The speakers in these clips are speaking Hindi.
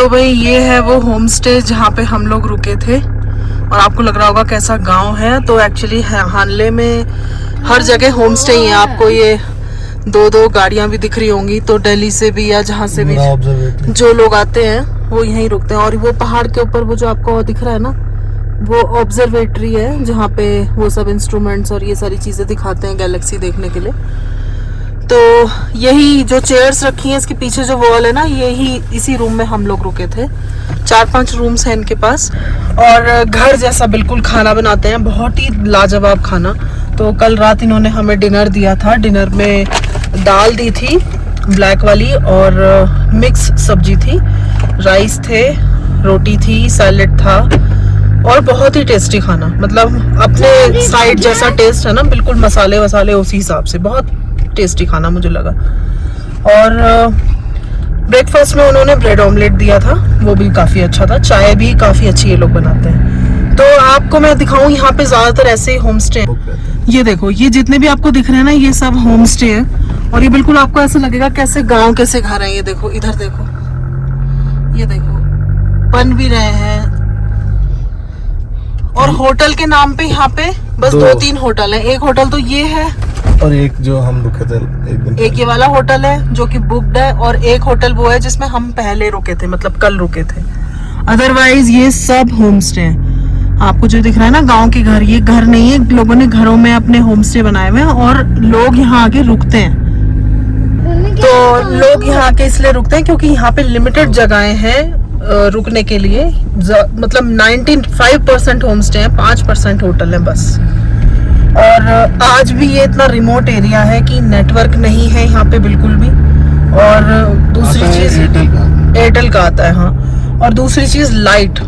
तो भाई ये है वो होम स्टे जहाँ पे हम लोग रुके थे। और आपको लग रहा होगा कैसा गांव है, तो एक्चुअली हानले में हर जगह होम स्टे ही है। आपको ये दो गाड़ियां भी दिख रही होंगी, तो दिल्ली से भी या जहाँ से भी जो लोग आते हैं वो यहीं रुकते हैं। और वो पहाड़ के ऊपर वो जो आपको दिख रहा है ना, वो ऑब्जर्वेटरी है जहाँ पे वो सब इंस्ट्रूमेंट्स और ये सारी चीजें दिखाते हैं गैलेक्सी देखने के लिए। तो यही जो चेयर्स रखी हैं इसके पीछे जो वॉल है ना, यही इसी रूम में हम लोग रुके थे। 4-5 रूम्स हैं इनके पास और घर जैसा बिल्कुल खाना बनाते हैं, बहुत ही लाजवाब खाना। तो कल रात इन्होंने हमें डिनर दिया था। डिनर में दाल दी थी ब्लैक वाली और मिक्स सब्जी थी, राइस थे, रोटी थी, सैलेड था और बहुत ही टेस्टी खाना। मतलब अपने साइड जैसा टेस्ट है ना, बिल्कुल मसाले वसाले उसी हिसाब से, बहुत टेस्टी खाना मुझे लगा। और ब्रेकफास्ट में उन्होंने ब्रेड ऑमलेट दिया था, वो भी काफ़ी अच्छा था। चाय भी काफ़ी अच्छी ये लोग बनाते हैं। तो आपको मैं दिखाऊं, यहाँ पे ज़्यादातर ऐसे ही होम स्टे हैं। ये देखो, ये जितने भी आपको दिख रहे हैं ना, ये सब होम स्टे है। और ये बिल्कुल आपको ऐसा लगेगा कैसे गांव कैसे घर है। ये देखो, इधर देखो, ये देखो, बन भी रहे हैं। और होटल के नाम पे यहाँ पे बस 2-3 होटल है। एक होटल तो ये है और एक जो हम रुके थे एक ये वाला होटल है जो कि बुक्ड है, और एक होटल वो है जिसमें हम पहले रुके थे, मतलब कल रुके थे। अदरवाइज ये सब होम स्टे है। आपको जो दिख रहा है ना गांव के घर, ये घर नहीं है, लोगों ने घरों में अपने होम स्टे बनाए हुए हैं और लोग यहाँ आके रुकते हैं। तो लोग यहाँ आके इसलिए रुकते हैं क्योंकि यहाँ पे लिमिटेड जगहें हैं रुकने के लिए। मतलब 95% होम स्टे है, 5% होटल है बस। और आज भी ये इतना रिमोट एरिया है कि नेटवर्क नहीं है यहाँ पे बिल्कुल भी। और दूसरी चीज एयरटेल का आता है, हाँ। और दूसरी चीज लाइट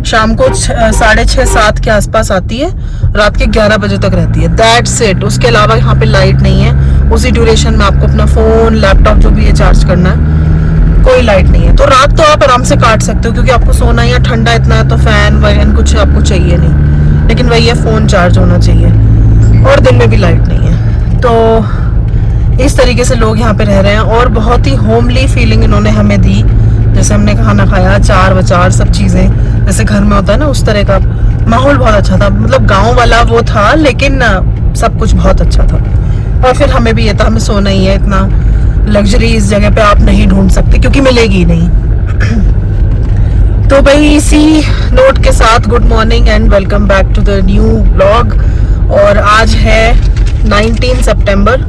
शाम को 6:30-7 के आसपास आती है, रात के 11 बजे तक रहती है। That's it. उसके अलावा यहाँ पे लाइट नहीं है। उसी ड्यूरेशन में आपको अपना फोन, लैपटॉप जो भी है चार्ज करना है। कोई लाइट नहीं है, तो रात तो आप आराम से काट सकते हो क्योंकि आपको सोना है, या ठंडा इतना है तो फैन वगैरह कुछ आपको चाहिए नहीं। लेकिन वही है, फोन चार्ज होना चाहिए। और दिन में भी लाइट नहीं है। तो इस तरीके से लोग यहाँ पे रह रहे हैं और बहुत ही होमली फीलिंग इन्होंने हमें दी। जैसे हमने खाना खाया, अचार वचार सब चीज़ें जैसे घर में होता है ना, उस तरह का माहौल बहुत अच्छा था। मतलब गांव वाला वो था, लेकिन सब कुछ बहुत अच्छा था। और फिर हमें भी ये था, हमें सोना ही है, इतना लग्जरी इस जगह पे आप नहीं ढूंढ सकते क्योंकि मिलेगी नहीं। तो भाई इसी नोट के साथ good morning and welcome back to the new vlog. और आज है 19 सितंबर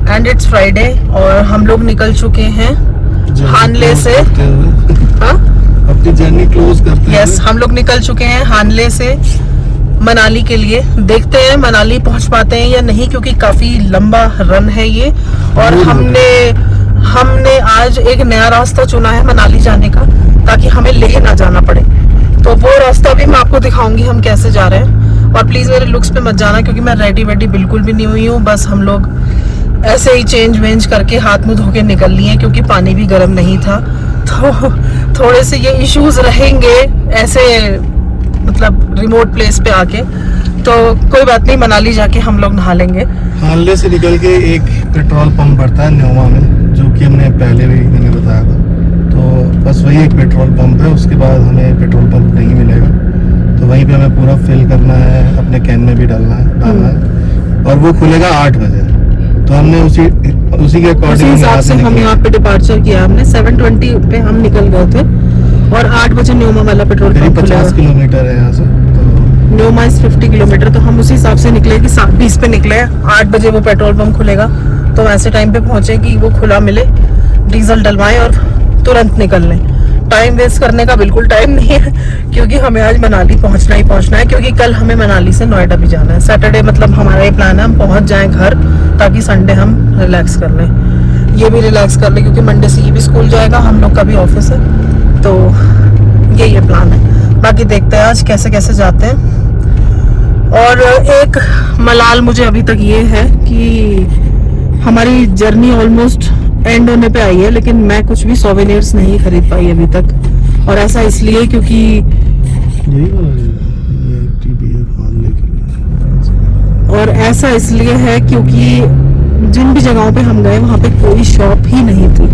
एंड इट्स फ्राइडे और हम लोग निकल चुके हैं हानले से। हाँ, अपनी जर्नी क्लोज करते हैं। यस, हम लोग निकल चुके हैं हानले से मनाली के लिए। देखते हैं मनाली पहुंच पाते हैं या नहीं, क्योंकि काफी लंबा रन है ये। और हमने आज एक नया रास्ता चुना है मनाली जाने का, ताकि हमें लेह ना जाना पड़े। तो वो रास्ता भी मैं आपको दिखाऊंगी हम कैसे जा रहे हैं। और प्लीज मेरे लुक्स पे मत जाना क्योंकि मैं रेडी वेडी बिल्कुल भी नहीं हुई हूँ। बस हम लोग ऐसे ही चेंज वेंज करके हाथ मुंह धो के निकल लिए क्योंकि पानी भी गर्म नहीं था। तो थोड़े से ये इश्यूज रहेंगे ऐसे, मतलब रिमोट प्लेस पे आके। तो कोई बात नहीं, मनाली जाके हम लोग नहा लेंगे। हानले से निकल के एक पेट्रोल पंप पड़ता है न्योमा में, जो कि हमने पहले भी मैंने बताया था। तो बस वही एक पेट्रोल पंप है, उसके बाद हमें पेट्रोल पंप नहीं मिलेगा। तो वहीं पे हमें पूरा फिल करना है, अपने कैन में भी डालना है। और वो खुलेगा 8 बजे। तो हमने उसी के अकॉर्डिंग हिसाब से हम यहाँ पे डिपार्चर किया। हमने 7:20 पे हम निकल गए थे और 8 बजे न्योमा वाला पेट्रोल पंप 50 किलोमीटर है यहाँ से। तो न्योमा 50 किलोमीटर। तो हम उसी हिसाब से निकले कि 7:20 पे निकले, 8 बजे वो पेट्रोल पंप खुलेगा। तो ऐसे टाइम पे पहुंचे कि वो खुला मिले, डीजल डलवाएं और तुरंत निकल लें। टाइम वेस्ट करने का बिल्कुल टाइम नहीं है क्योंकि हमें आज मनाली पहुंचना ही पहुंचना है। क्योंकि कल हमें मनाली से नोएडा भी जाना है। सैटरडे मतलब हमारा ये प्लान है हम पहुंच जाएं घर, ताकि संडे हम रिलैक्स कर लें। ये भी रिलैक्स कर लें क्योंकि मंडे से ये भी स्कूल जाएगा, हम लोग का भी ऑफिस है। तो यही प्लान है। बाकी देखते हैं आज कैसे कैसे जाते हैं। और एक मलाल मुझे अभी तक ये है कि हमारी जर्नी ऑलमोस्ट एंड होने पे आई है, लेकिन मैं कुछ भी सोवेनियर्स नहीं खरीद पाई अभी तक। और ऐसा इसलिए क्योंकि जिन भी जगहों पे हम गए वहाँ पे कोई शॉप ही नहीं थी।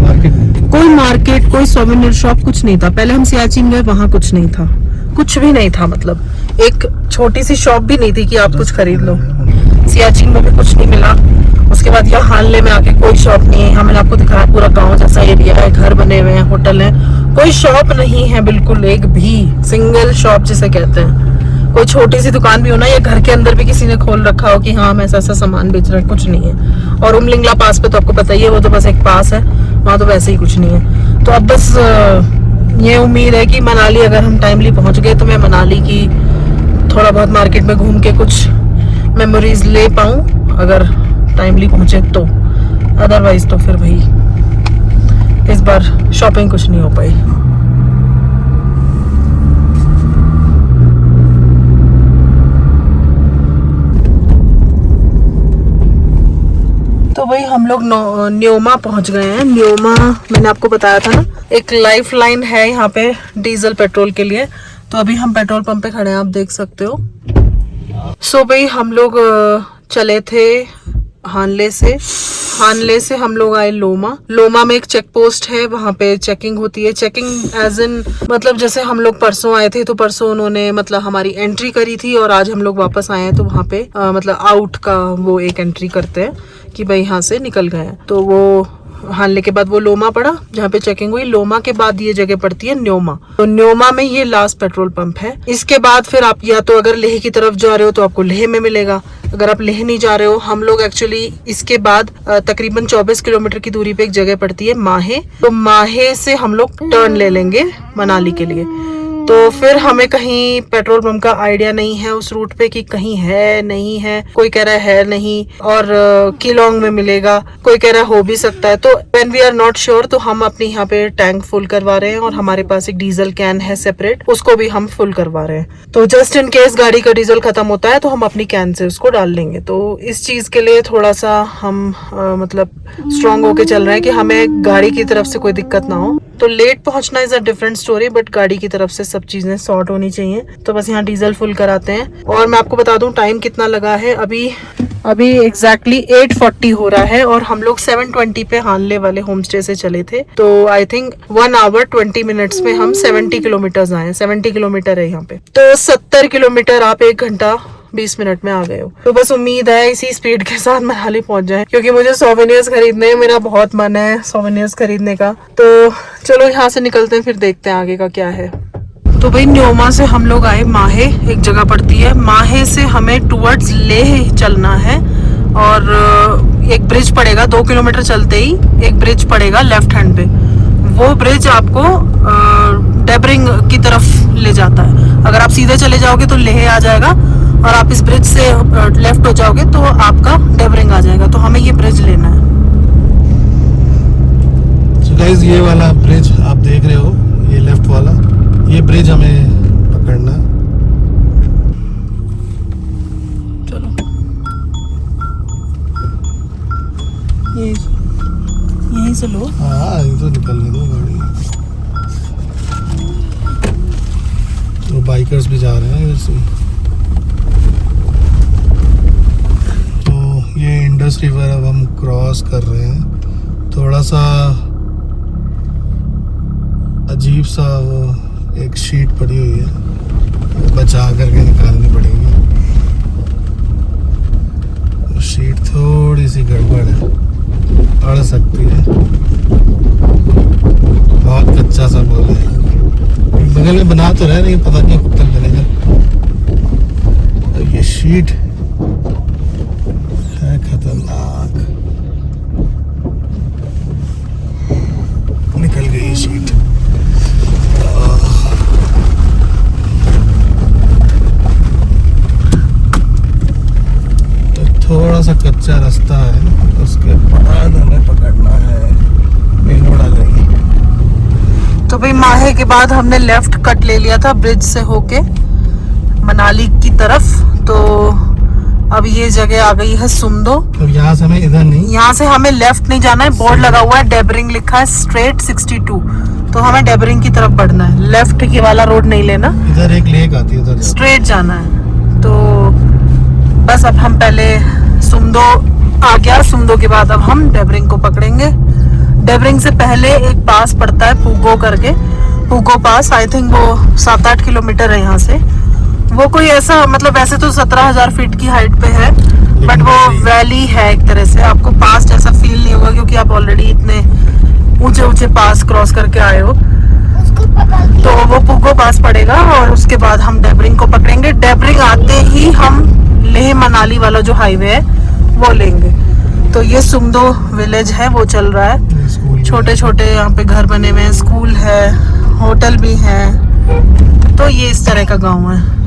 कोई मार्केट, कोई सोवेनियर शॉप, कुछ नहीं था। पहले हम सियाचिन गए, वहां कुछ नहीं था, कुछ भी नहीं था। मतलब एक छोटी सी शॉप भी नहीं थी कि आप कुछ खरीद लो। सियाचिन में भी कुछ नहीं मिला। उसके बाद यहाँ हानले में आके कोई शॉप नहीं है। मैंने आपको दिखाया पूरा गांव जैसा एरिया है, घर बने हुए हैं, होटल है, कोई शॉप नहीं है बिल्कुल, एक भी सिंगल शॉप जिसे कहते हैं। कोई छोटी सी दुकान भी हो ना, या घर के अंदर भी किसी ने खोल रखा हो कि हाँ हम ऐसा ऐसा सामान बेच रहे हैं, कुछ नहीं है। और उमलिंगला पास पे तो आपको पता ही है, वो तो बस एक पास है, वहाँ तो वैसे ही कुछ नहीं है। तो अब बस ये उम्मीद है कि मनाली अगर हम टाइमली पहुंच गए तो मैं मनाली की थोड़ा बहुत मार्केट में घूम के कुछ मेमोरीज ले पाऊं, अगर टाइमली पहुंचे तो। अदरवाइज तो फिर भाई इस बार शॉपिंग कुछ नहीं हो पाई। तो भाई हम लोग न्योमा पहुंच गए हैं। न्योमा मैंने आपको बताया था ना, एक लाइफ लाइन है यहाँ पे डीजल पेट्रोल के लिए। तो अभी हम पेट्रोल पंप पे खड़े हैं, आप देख सकते हो। सो भाई हम लोग चले थे हानले से हम लोग आए लोमा में एक चेक पोस्ट है, वहाँ पे चेकिंग होती है। चेकिंग एज इन मतलब जैसे हम लोग परसों आए थे तो परसों उन्होंने मतलब हमारी एंट्री करी थी, और आज हम लोग वापस आए हैं तो वहाँ पे मतलब आउट का वो एक एंट्री करते हैं कि भाई यहाँ से निकल गए हैं। तो वो हानले के बाद वो लोमा पड़ा जहाँ पे चेकिंग हुई। लोमा के बाद ये जगह पड़ती है न्योमा। तो न्योमा में ये लास्ट पेट्रोल पंप है। इसके बाद फिर आप या तो अगर लेह की तरफ जा रहे हो तो आपको लेह में मिलेगा, अगर आप लेह नहीं जा रहे हो। हम लोग एक्चुअली इसके बाद तकरीबन 24 किलोमीटर की दूरी पे एक जगह पड़ती है माहे। तो माहे से हम लोग टर्न ले लेंगे मनाली के लिए। तो फिर हमें कहीं पेट्रोल पंप का आइडिया नहीं है उस रूट पे कि कहीं है नहीं है। कोई कह रहा है नहीं, और किलोंग में मिलेगा, कोई कह रहा है हो भी सकता है। तो when we are not sure तो हम अपने यहाँ पे टैंक फुल करवा रहे हैं, और हमारे पास एक डीजल कैन है सेपरेट, उसको भी हम फुल करवा रहे हैं। तो जस्ट इन केस गाड़ी का डीजल खत्म होता है तो हम अपनी कैन से उसको डाल लेंगे। तो इस चीज के लिए थोड़ा सा हम मतलब स्ट्रांग होके चल रहे हैं कि हमें गाड़ी की तरफ से कोई दिक्कत ना हो। तो लेट पहुंचना is a different story, but गाड़ी की तरफ से सब चीजें सॉर्ट होनी चाहिए। तो बस यहाँ डीजल फुल कराते हैं। और मैं आपको बता दूं टाइम कितना लगा है। अभी एग्जैक्टली 8:40 हो रहा है, और हम लोग 7:20 पे हानले वाले होम स्टे से चले थे। तो आई थिंक 1 hour 20 minutes में हम 70 किलोमीटर आए। 70 किलोमीटर है यहाँ पे। तो 70 किलोमीटर आप 1 घंटा 20 मिनट में आ गए हो। तो बस उम्मीद है इसी स्पीड के साथ मनाली पहुंच जाए, क्योंकि मुझे सोवेनियर्स खरीदने, मेरा बहुत मन है सोवेनियर्स खरीदने का। तो चलो यहाँ से निकलते हैं, फिर देखते हैं आगे का क्या है। तो भाई न्योमा से हम लोग आए माहे, एक जगह पड़ती है। माहे से हमें टुवर्ड्स लेह चलना है, और एक ब्रिज पड़ेगा 2 किलोमीटर चलते ही, एक ब्रिज पड़ेगा लेफ्ट हैंड पे। वो ब्रिज आपको डेबरिंग की तरफ ले जाता है। अगर आप सीधे चले जाओगे तो लेह आ जाएगा, और आप इस ब्रिज से लेफ्ट हो जाओगे तो आपका डेबरिंग आ जाएगा। तो हमें ये ब्रिज लेना है। So guys, ये वाला ब्रिज आप देख रहे हो, ये लेफ्ट वाला, ये ब्रिज हमें पकड़ना है। चलो यहीं से लो। हाँ, ये तो निकलने दो गाड़ी। तो बाइकर्स भी जा रहे हैं इधर से। तो ये इंडस रिवर अब हम क्रॉस कर रहे हैं। थोड़ा सा अजीब सा वो एक शीट पड़ी हुई है, वो बचा करके निकालनी पड़ेगी। वो शीट थोड़ी सी गड़बड़ है, अड़ सकती है। बहुत कच्चा सा बोल है, बगल में बना तो रहे, नहीं पता नहीं कब तक बनेगा। तो ये शीट है खतरनाक, निकल गई शीट। थोड़ा सा कच्चा रास्ता है, उसके बाद हमें पकड़ना है, मेन रोड आ जाएगी। तो भाई माहे के बाद हमने लेफ्ट कट ले लिया था ब्रिज से होके मनाली की तरफ। तो अब ये जगह आ गई है सुमदो। तो यहाँ से हमें इधर नहीं, यहाँ से हमें लेफ्ट नहीं जाना है, बोर्ड लगा हुआ है डेबरिंग लिखा है स्ट्रेट 62। तो हमें डेबरिंग की तरफ बढ़ना है, लेफ्ट की वाला रोड नहीं लेना। इधर एक लेक आती है, उधर स्ट्रेट जाना है। तो बस अब हम पहले सुमदो आ गया, सुमदो के बाद अब हम डेबरिंग को पकड़ेंगे। डेबरिंग से पहले एक पास पड़ता है पूगो करके, पूगो पास। आई थिंक वो 7-8 किलोमीटर है यहाँ से। वो कोई ऐसा मतलब वैसे तो 17,000 फीट की हाइट पे है, बट वो वैली है एक तरह से। आपको पास जैसा फील नहीं होगा क्योंकि आप ऑलरेडी इतने ऊंचे ऊंचे पास क्रॉस करके आए हो। तो वो पूगो पास पड़ेगा और उसके बाद हम डेबरिंग को पकड़ेंगे। डेबरिंग आते ही हम लेह मनाली वाला जो हाईवे है वो लेंगे। तो ये सुमदो विलेज है, वो चल रहा है। छोटे छोटे यहाँ पे घर बने हुए हैं, स्कूल है, होटल भी है। तो ये इस तरह का गांव है।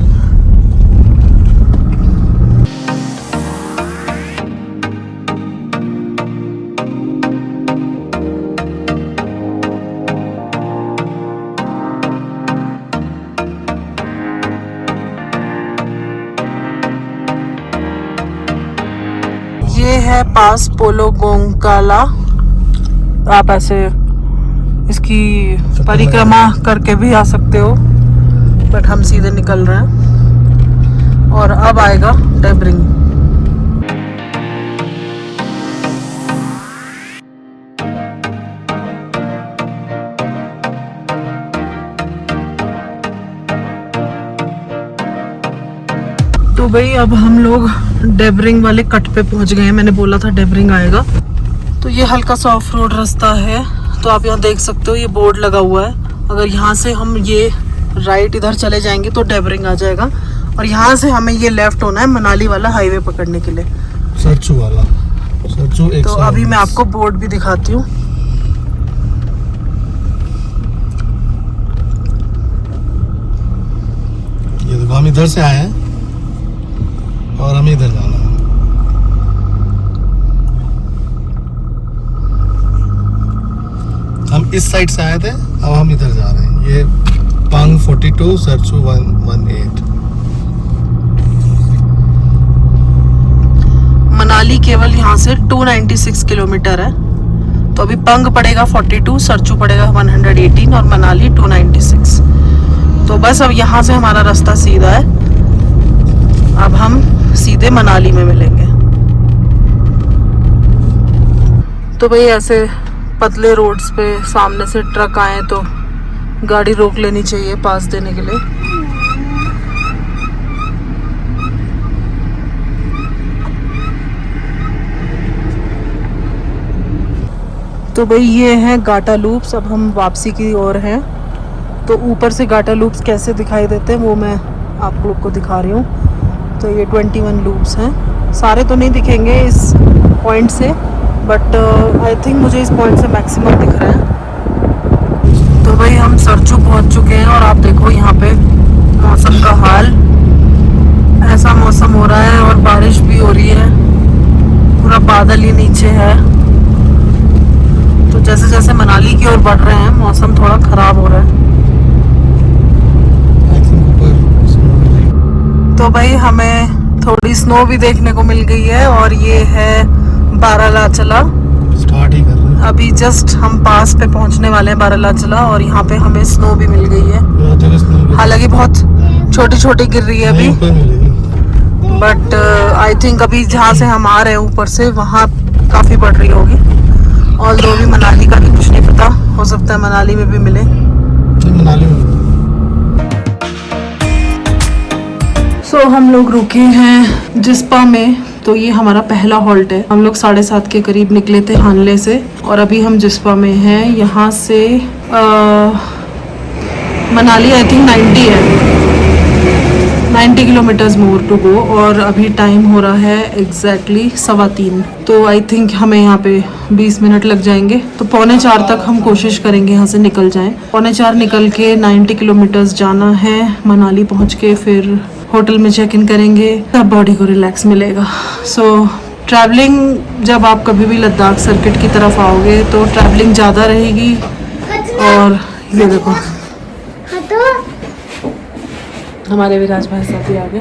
ये है पास पोलो गोंकाला। आप ऐसे इसकी परिक्रमा करके भी आ सकते हो, बट हम सीधे निकल रहे हैं। और अब आएगा डेबरिंग। तो भाई अब हम लोग डेबरिंग वाले कट पे पहुंच गए हैं। मैंने बोला था डेबरिंग आएगा। तो ये हल्का सा ऑफ रोड रास्ता है। तो आप यहाँ देख सकते हो, ये बोर्ड लगा हुआ है। अगर यहाँ से हम ये राइट इधर चले जाएंगे तो डेबरिंग आ जाएगा, और यहाँ से हमें ये लेफ्ट होना है मनाली वाला हाईवे पकड़ने के लिए, सरचू वाला। सरचू एक। तो अभी मैं आपको बोर्ड भी दिखाती हूँ। ये देखो, हम इधर से आए हैं और हमें इधर जाना है। हम इस साइड से आए थे, अब हम इधर जा रहे हैं। ये पंग 42 सरचू 118। मनाली केवल यहाँ से 296 किलोमीटर है। तो अभी पंग पड़ेगा 42, सरचू पड़ेगा 118 और मनाली 296। तो बस अब यहाँ से हमारा रास्ता सीधा है। अब हम सीधे मनाली में मिलेंगे। तो भाई ऐसे पतले रोड्स पे सामने से ट्रक आए तो गाड़ी रोक लेनी चाहिए पास देने के लिए। तो भाई ये है गाटा लूप्स। अब हम वापसी की ओर हैं। तो ऊपर से गाटा लूप्स कैसे दिखाई देते हैं वो मैं आप लोग को दिखा रही हूँ। तो ये 21 लूप्स हैं। सारे तो नहीं दिखेंगे इस पॉइंट से, बट आई थिंक मुझे इस पॉइंट से मैक्सिमम दिख रहा है। तो भाई हम सरचू पहुंच चुके हैं और आप देखो यहाँ पे मौसम का हाल। ऐसा मौसम हो रहा है और बारिश भी हो रही है, पूरा बादल ही नीचे है। तो जैसे जैसे मनाली की ओर बढ़ रहे हैं मौसम थोड़ा खराब हो रहा है। तो भाई हमें थोड़ी स्नो भी देखने को मिल गई है और ये है बारालाचला। स्टार्ट ही कर रहे हैं। अभी जस्ट हम पास पे पहुंचने वाले हैं बारालाचला, और यहाँ पे हमें स्नो भी मिल गई है। हालांकि बहुत छोटी छोटी गिर रही है अभी, बट आई थिंक अभी जहाँ से हम आ रहे हैं ऊपर से वहाँ काफी बढ़ रही होगी। और दो भी मनाली का भी कुछ नहीं पता, हो सकता है मनाली में भी मिले। मनाली में हम लोग रुके हैं जिस्पा में। तो ये हमारा पहला हॉल्ट है। हम लोग 7:30 के करीब निकले थे हानले से और अभी हम जिस्पा में हैं। यहाँ से मनाली आई थिंक 90 है, 90 किलोमीटर्स मोर टू गो। और अभी टाइम हो रहा है एग्जैक्टली 3:15। तो आई थिंक हमें यहाँ पे 20 मिनट लग जाएंगे। तो 3:45 तक हम कोशिश करेंगे यहाँ से निकल जाएं। 3:45 निकल के 90 किलोमीटर्स जाना है। मनाली पहुँच के फिर होटल में चेक इन करेंगे, तब बॉडी को रिलैक्स मिलेगा। सो ट्रैवलिंग जब आप कभी भी लद्दाख सर्किट की तरफ आओगे तो ट्रैवलिंग ज़्यादा रहेगी। और ये देखो हमारे विराज भाई साहब भी आ गए।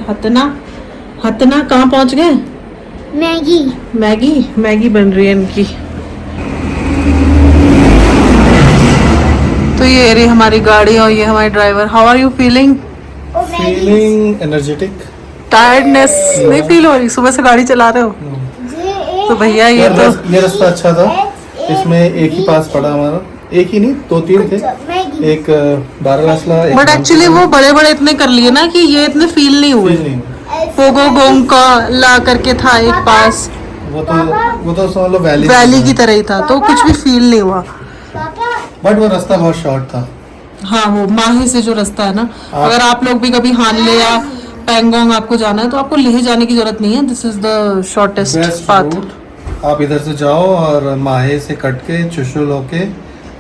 हतना कहाँ पहुँच गए? मैगी बन रही है इनकी। तो ये रही हमारी गाड़ी और ये हमारे driver. How are you feeling? Feeling energetic. Tiredness नहीं फील हो रही? सुबह से गाड़ी चला रहे हो तो भैया ये तो ये रास्ता अच्छा था। इसमें एक ही पास पड़ा हमारा, एक ही नहीं 2-3 थे, एक 12 लासला, बट एक्चुअली वो बड़े बड़े इतने कर लिए ना कि ये इतने फील नहीं हुए। पोगो गोंग का ला करके था एक पास, वो तो समझ लो वैली की तरह ही था, तो कुछ भी फील नहीं हुआ। बट वो रास्ता बहुत शॉर्ट था। हाँ, वो माहे से जो रास्ता है ना, अगर आप लोग भी कभी हानले या पैंगोंग आपको जाना है तो आपको लेह जाने की जरूरत नहीं है। This is the shortest best path. Route. आप इधर से जाओ और माहे से कट के चुशुल होके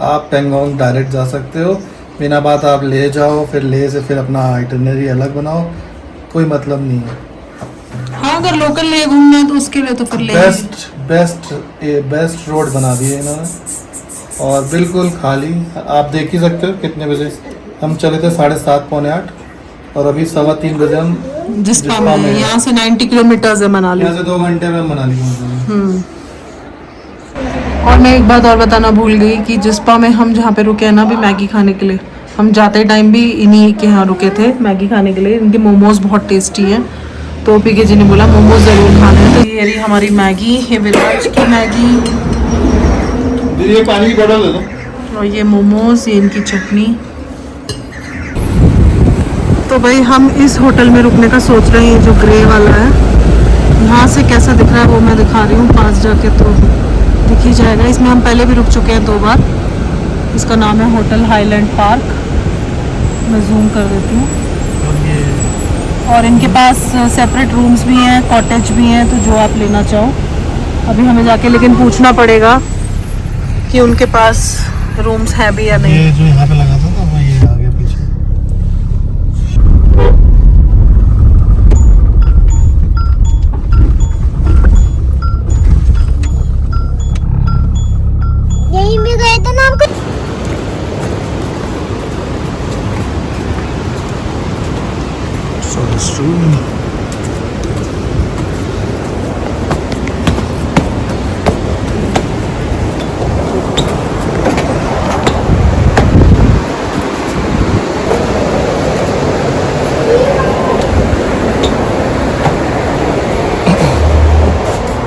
आप पेंगोंग डायरेक्ट जा सकते हो। बिना बात आप ले जाओ, फिर ले से फिर अपना आइटनरी अलग बनाओ, कोई मतलब नहीं है। हाँ, अगर लोकल ले घूमना है तो उसके लिए तो फिर ले। बेस्ट रोड बना दिए इन्होंने और बिल्कुल खाली। आप देख ही सकते हो कितने बजे हम चले थे, 7:30 पौने 8, और अभी 3:15 बजे हम जिस्पा में। यहाँ से 90 किलोमीटर है मनाली। यहाँ से 2 घंटे में मनाली पहुँच जाएंगे। और मैं एक बात और बताना भूल गई कि जिस्पा में हम जहाँ पे रुके हैं ना अभी मैगी खाने के लिए, हम जाते टाइम भी इन्हीं के यहाँ रुके थे मैगी खाने के लिए। इनके मोमोज बहुत टेस्टी हैं, तो पीके जी ने बोला मोमोज ज़रूर खाना है। तो ये रही हमारी मैगी, ये विराज की मैगी, ये पानी की बोतल दे दो। और ये मोमोज, ये इनकी चटनी। तो भाई हम इस होटल में रुकने का सोच रहे हैं, जो ग्रे वाला है। यहाँ से कैसा दिख रहा है वो मैं दिखा रही हूँ, पास जाके तो दिख ही जाएगा। इसमें हम पहले भी रुक चुके हैं 2 बार। इसका नाम है होटल हाईलैंड पार्क। मैं जूम कर देती हूँ। और इनके पास सेपरेट रूम्स भी हैं, कॉटेज भी हैं, तो जो आप लेना चाहो। अभी हमें जाके लेकिन पूछना पड़ेगा कि उनके पास रूम्स हैं भी या नहीं। ये जो यहाँ पे लगा था वो ये आ गया पीछे। यही में गए थे ना आपको।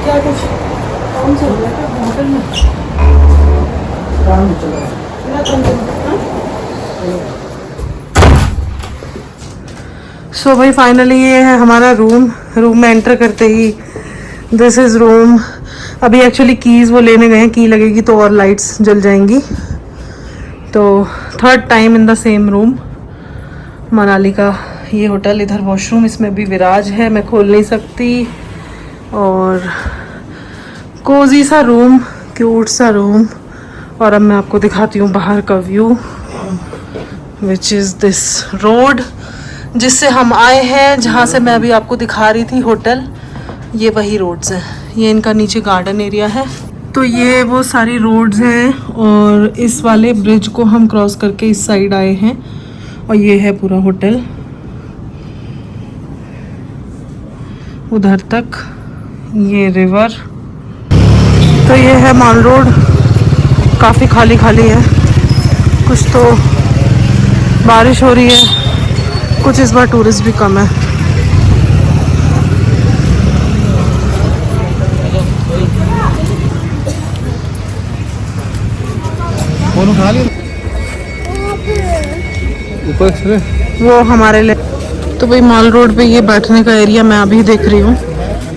क्या कुछ कौन सा होटल में सो भाई फाइनली ये है हमारा रूम में एंटर करते ही दिस इज़ रूम। अभी एक्चुअली कीज़ वो लेने गए हैं, की लगेगी तो और लाइट्स जल जाएंगी। तो 3rd time in the same room Manali का ये होटल। इधर वॉशरूम, इसमें भी विराज है, मैं खोल नहीं सकती। और कोजी सा रूम, क्यूट सा रूम। और अब मैं आपको दिखाती हूँ बाहर का view, which is this road जिससे हम आए हैं, जहाँ से मैं अभी आपको दिखा रही थी होटल। ये वही रोड्स हैं, ये इनका नीचे गार्डन एरिया है। तो ये वो सारी रोड्स हैं, और इस वाले ब्रिज को हम क्रॉस करके इस साइड आए हैं, और ये है पूरा होटल उधर तक, ये रिवर। तो ये है मॉल रोड, काफ़ी खाली खाली है। कुछ तो बारिश हो रही है, कुछ इस बार टूरिस्ट भी कम है। कौन खा लिया ऊपर से वो हमारे लिए। तो भाई मॉल रोड पे ये बैठने का एरिया मैं अभी देख रही हूँ,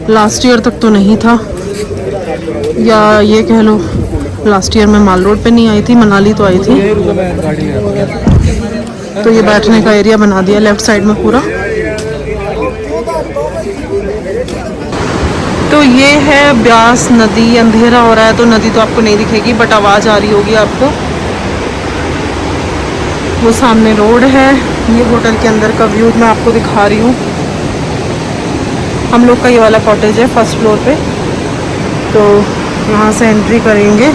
लास्ट ईयर तक तो नहीं था, या ये कह लो लास्ट ईयर मैं मॉल रोड पे नहीं आई थी, मनाली तो आई थी। तो ये बैठने का एरिया बना दिया लेफ्ट साइड में पूरा। तो ये है ब्यास नदी। अंधेरा हो रहा है तो नदी तो आपको नहीं दिखेगी, बट आवाज़ आ रही होगी आपको। वो सामने रोड है, ये होटल के अंदर का व्यू मैं आपको दिखा रही हूँ। हम लोग का ये वाला कॉटेज है 1st फ्लोर पे, तो यहाँ से एंट्री करेंगे।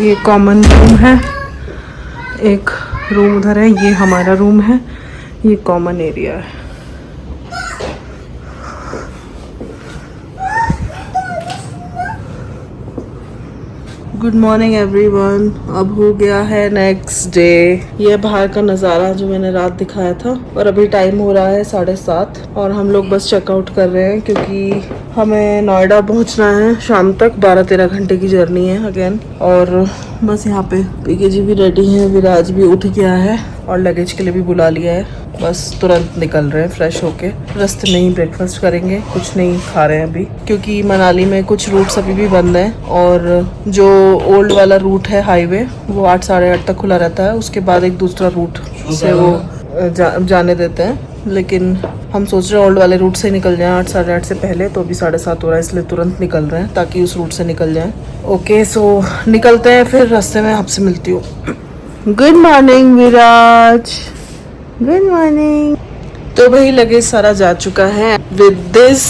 ये कॉमन रूम है, एक रूम उधर है, ये हमारा रूम है, ये कॉमन एरिया है। Good morning everyone. अब हो गया है नेक्स्ट डे। ये बाहर का नज़ारा जो मैंने रात दिखाया था, और अभी टाइम हो रहा है 7:30 और हम लोग बस चेकआउट कर रहे हैं क्योंकि हमें नोएडा पहुंचना है शाम तक। 12-13 घंटे की जर्नी है अगेन। और बस यहाँ पे पीके जी भी रेडी है, विराज भी उठ गया है और लगेज के लिए भी बुला लिया है। बस तुरंत निकल रहे हैं फ्रेश होके। रास्ते में ही ब्रेकफास्ट करेंगे, कुछ नहीं खा रहे हैं अभी क्योंकि मनाली में कुछ रूट्स अभी भी बंद हैं और जो ओल्ड वाला रूट है हाईवे वो 8 साढ़े 8 तक खुला रहता है। उसके बाद एक दूसरा रूट से वो जाने देते हैं, लेकिन हम सोच रहे हैं ओल्ड वाले रूट से निकल जाएं 8 साढ़े 8 से पहले। तो अभी 7:30 हो रहा है इसलिए तुरंत निकल रहे हैं ताकि उस रूट से निकल जाएं। ओके सो निकलते हैं, फिर रास्ते में आपसे मिलती हूँ। Good morning Viraj. Good morning. तो भाई लगेज सारा जा चुका है। With this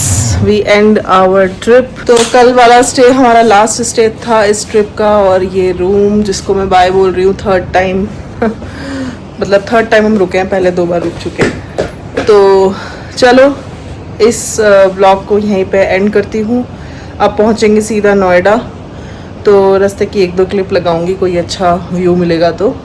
we end our trip. तो कल वाला स्टे हमारा लास्ट स्टे था इस ट्रिप का, और ये रूम जिसको मैं बाय बोल रही हूँ 3rd टाइम मतलब 3rd टाइम हम रुके हैं, पहले 2 बार रुक चुके हैं। तो चलो इस ब्लॉग को यहीं पे एंड करती हूँ। अब पहुँचेंगे सीधा नोएडा, तो रास्ते की 1-2 क्लिप लगाऊंगी, कोई अच्छा व्यू मिलेगा तो।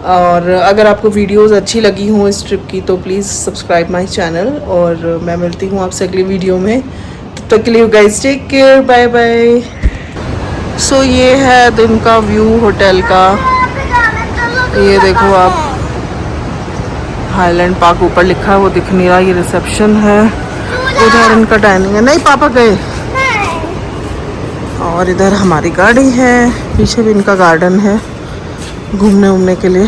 और अगर आपको वीडियोस अच्छी लगी हों इस ट्रिप की तो प्लीज़ सब्सक्राइब माय चैनल, और मैं मिलती हूँ आपसे अगली वीडियो में। तब तक के लिए guys take care, bye bye. So ये है दिन का व्यू होटल का। ये देखो आप, हाईलैंड पार्क ऊपर लिखा है वो दिख नहीं रहा। ये रिसेप्शन है, उधर इनका डाइनिंग है। नहीं पापा गए। और इधर हमारी गाड़ी है, पीछे भी इनका गार्डन है घूमने उमने के लिए।